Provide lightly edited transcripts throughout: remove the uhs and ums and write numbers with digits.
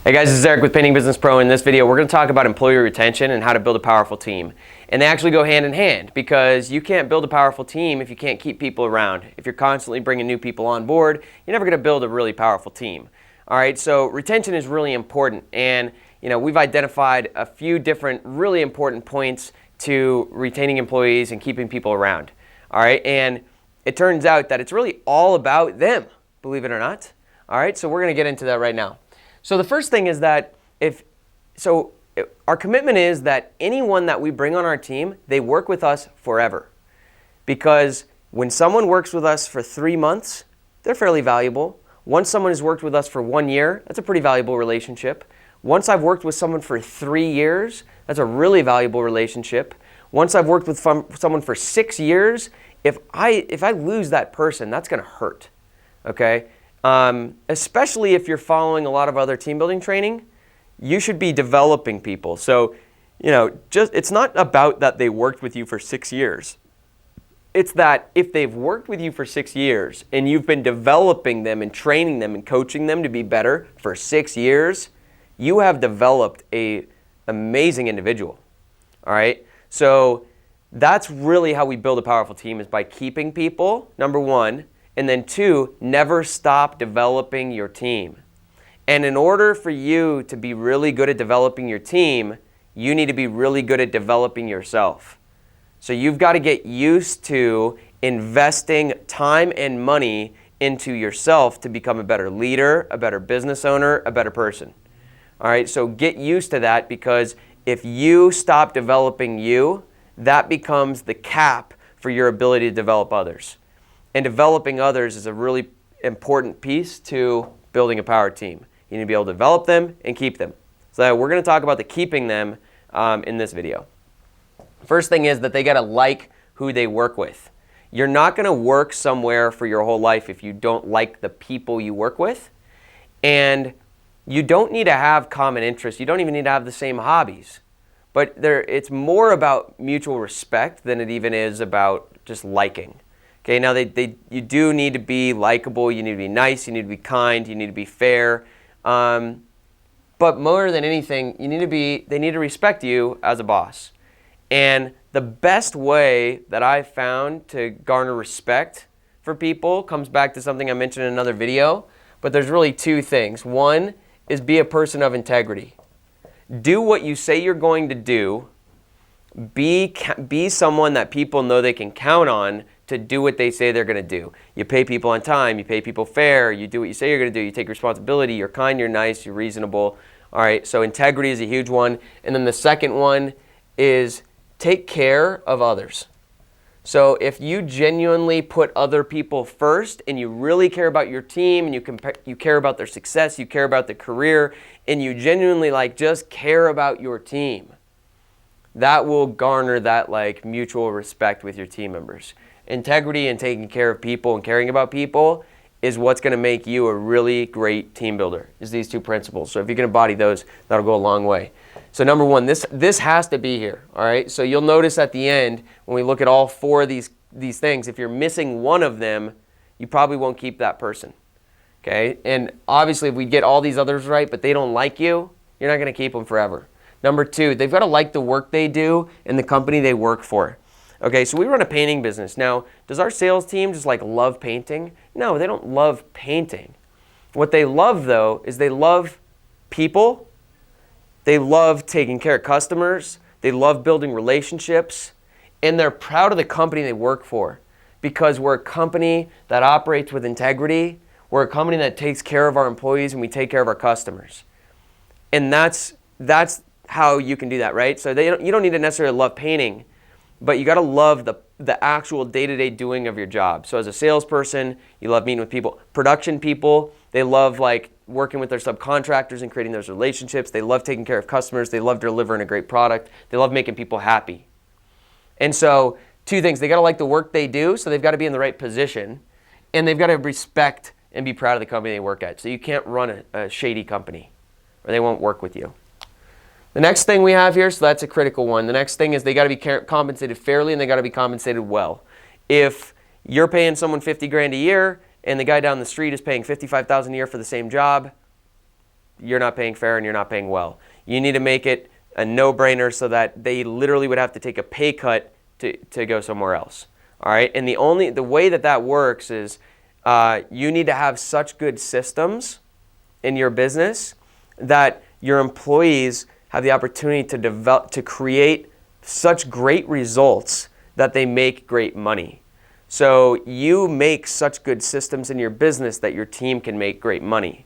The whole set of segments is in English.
Hey guys, this is Eric with Painting Business Pro. In this video, we're going to talk about employee retention and how to build a powerful team. And they actually go hand in hand because you can't build a powerful team if you can't keep people around. If you're constantly bringing new people on board, you're never going to build a really powerful team. All right, so retention is really important. And we've identified a few different really important points to retaining employees and keeping people around. All right, and it turns out that it's really all about them, believe it or not. All right, so we're going to get into that right now. So the first thing is that our commitment is that anyone that we bring on our team, they work with us forever. Because when someone works with us for 3 months, they're fairly valuable. Once someone has worked with us for 1 year, that's a pretty valuable relationship. Once I've worked with someone for 3 years, that's a really valuable relationship. Once I've worked with someone for 6 years, if I lose that person, that's going to hurt. Okay? Especially if you're following a lot of other team building training, you should be developing people. So, it's not about that they worked with you for 6 years. It's that if they've worked with you for 6 years and you've been developing them and training them and coaching them to be better for 6 years, you have developed an amazing individual. All right? So that's really how we build a powerful team, is by keeping people, number one. And then 2, never stop developing your team. And in order for you to be really good at developing your team, you need to be really good at developing yourself. So you've got to get used to investing time and money into yourself to become a better leader, a better business owner, a better person. All right, so get used to that, because if you stop developing you, that becomes the cap for your ability to develop others. And developing others is a really important piece to building a power team. You need to be able to develop them and keep them. So we're going to talk about the keeping them in this video. First thing is that they got to like who they work with. You're not going to work somewhere for your whole life if you don't like the people you work with. And you don't need to have common interests. You don't even need to have the same hobbies. But it's more about mutual respect than it even is about just liking. Okay, now you do need to be likable, you need to be nice, you need to be kind, you need to be fair. But more than anything, they need to respect you as a boss. And the best way that I've found to garner respect for people comes back to something I mentioned in another video, but there's really 2 things. One is be a person of integrity. Do what you say you're going to do. Be someone that people know they can count on to do what they say they're going to do. You pay people on time, you pay people fair, you do what you say you're going to do, you take responsibility, you're kind, you're nice, you're reasonable. All right, so integrity is a huge one. And then the second one is take care of others. So if you genuinely put other people first and you really care about your team and you care about their success, you care about their career, and you genuinely just care about your team, that will garner that mutual respect with your team members. Integrity and taking care of people and caring about people is what's going to make you a really great team builder, is these 2 principles. So if you can embody those, that'll go a long way. So number 1, this has to be here, all right? So you'll notice at the end, when we look at all 4 of these things, if you're missing one of them, you probably won't keep that person, okay? And obviously if we get all these others right, but they don't like you, you're not going to keep them forever. Number 2, they've got to like the work they do and the company they work for. Okay, so we run a painting business. Now, does our sales team just love painting? No, they don't love painting. What they love, though, is they love people. They love taking care of customers. They love building relationships. And they're proud of the company they work for, because we're a company that operates with integrity. We're a company that takes care of our employees and we take care of our customers. And that's how you can do that, right? So you don't need to necessarily love painting, but you got to love the actual day-to-day doing of your job. So as a salesperson, you love meeting with people. Production people, they love working with their subcontractors and creating those relationships. They love taking care of customers. They love delivering a great product. They love making people happy. And so 2 things, they got to like the work they do, so they've got to be in the right position, and they've got to respect and be proud of the company they work at. So you can't run a shady company, or they won't work with you. The next thing we have here, so that's a critical one. The next thing is they got to be compensated fairly and they got to be compensated well. If you're paying someone $50,000 a year and the guy down the street is paying $55,000 a year for the same job, you're not paying fair and you're not paying well. You need to make it a no-brainer so that they literally would have to take a pay cut to go somewhere else. All right, and the way that works is you need to have such good systems in your business that your employees have the opportunity to create such great results that they make great money. So you make such good systems in your business that your team can make great money.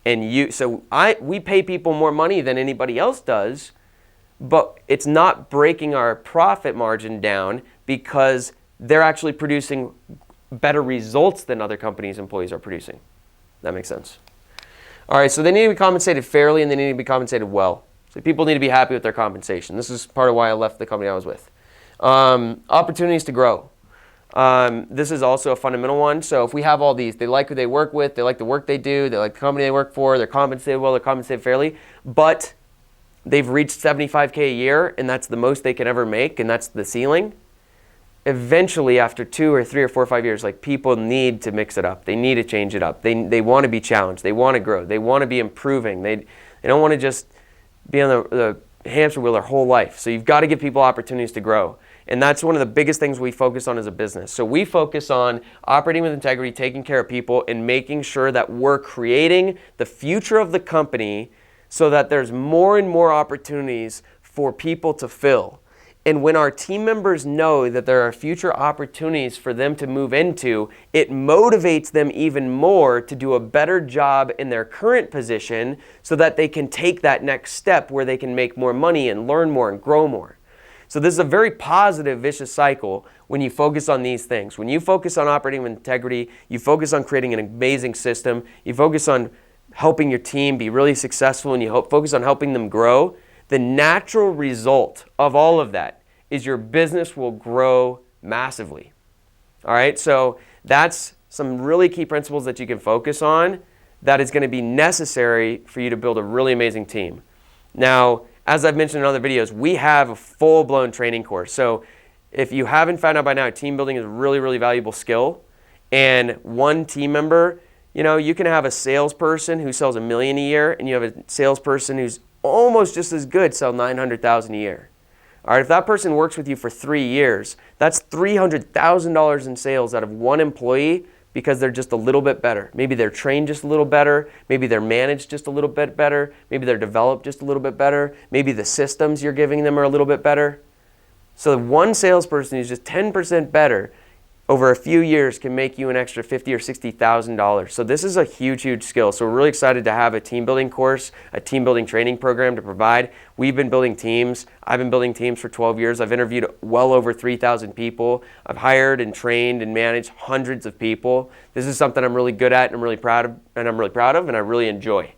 And we pay people more money than anybody else does, but it's not breaking our profit margin down because they're actually producing better results than other companies' employees are producing. That makes sense. All right, so they need to be compensated fairly and they need to be compensated well. So people need to be happy with their compensation. This is part of why I left the company I was with. Opportunities to grow. This is also a fundamental one. So if we have all these, they like who they work with, they like the work they do, they like the company they work for, they're compensated well, they're compensated fairly, but they've reached $75K a year and that's the most they can ever make and that's the ceiling. Eventually, after 2 or 3 or 4 or 5 years, like people need to mix it up. They need to change it up. They want to be challenged. They want to grow. They want to be improving. They don't want to just be on the hamster wheel their whole life. So you've got to give people opportunities to grow. And that's one of the biggest things we focus on as a business. So we focus on operating with integrity, taking care of people, and making sure that we're creating the future of the company so that there's more and more opportunities for people to fill. And when our team members know that there are future opportunities for them to move into, it motivates them even more to do a better job in their current position so that they can take that next step where they can make more money and learn more and grow more. So this is a very positive, vicious cycle when you focus on these things. When you focus on operating with integrity, you focus on creating an amazing system, you focus on helping your team be really successful, and you focus on helping them grow, the natural result of all of that is your business will grow massively. All right, so that's some really key principles that you can focus on that is going to be necessary for you to build a really amazing team. Now, as I've mentioned in other videos, we have a full-blown training course. So if you haven't found out by now, team building is a really, really valuable skill. And one team member, you can have a salesperson who sells $1 million a year, and you have a salesperson who's almost just as good, sell $900,000 a year. All right, if that person works with you for 3 years, that's $300,000 in sales out of one employee because they're just a little bit better. Maybe they're trained just a little better. Maybe they're managed just a little bit better. Maybe they're developed just a little bit better. Maybe the systems you're giving them are a little bit better. So one salesperson who's just 10% better over a few years can make you an extra $50,000 or $60,000. So this is a huge, huge skill. So we're really excited to have a team building course, a team building training program to provide. We've been building teams. I've been building teams for 12 years. I've interviewed well over 3,000 people. I've hired and trained and managed hundreds of people. This is something I'm really good at and I'm really proud of and I really enjoy.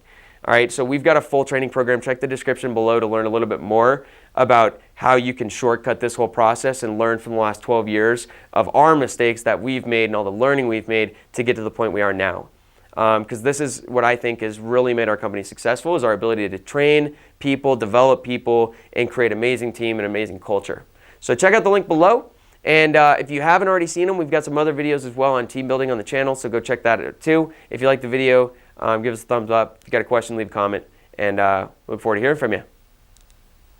All right, so we've got a full training program. Check the description below to learn a little bit more about how you can shortcut this whole process and learn from the last 12 years of our mistakes that we've made and all the learning we've made to get to the point we are now. Because this is what I think has really made our company successful, is our ability to train people, develop people, and create an amazing team and amazing culture. So check out the link below. And if you haven't already seen them, we've got some other videos as well on team building on the channel, so go check that out too. If you like the video, give us a thumbs up. If you got a question, leave a comment, and look forward to hearing from you.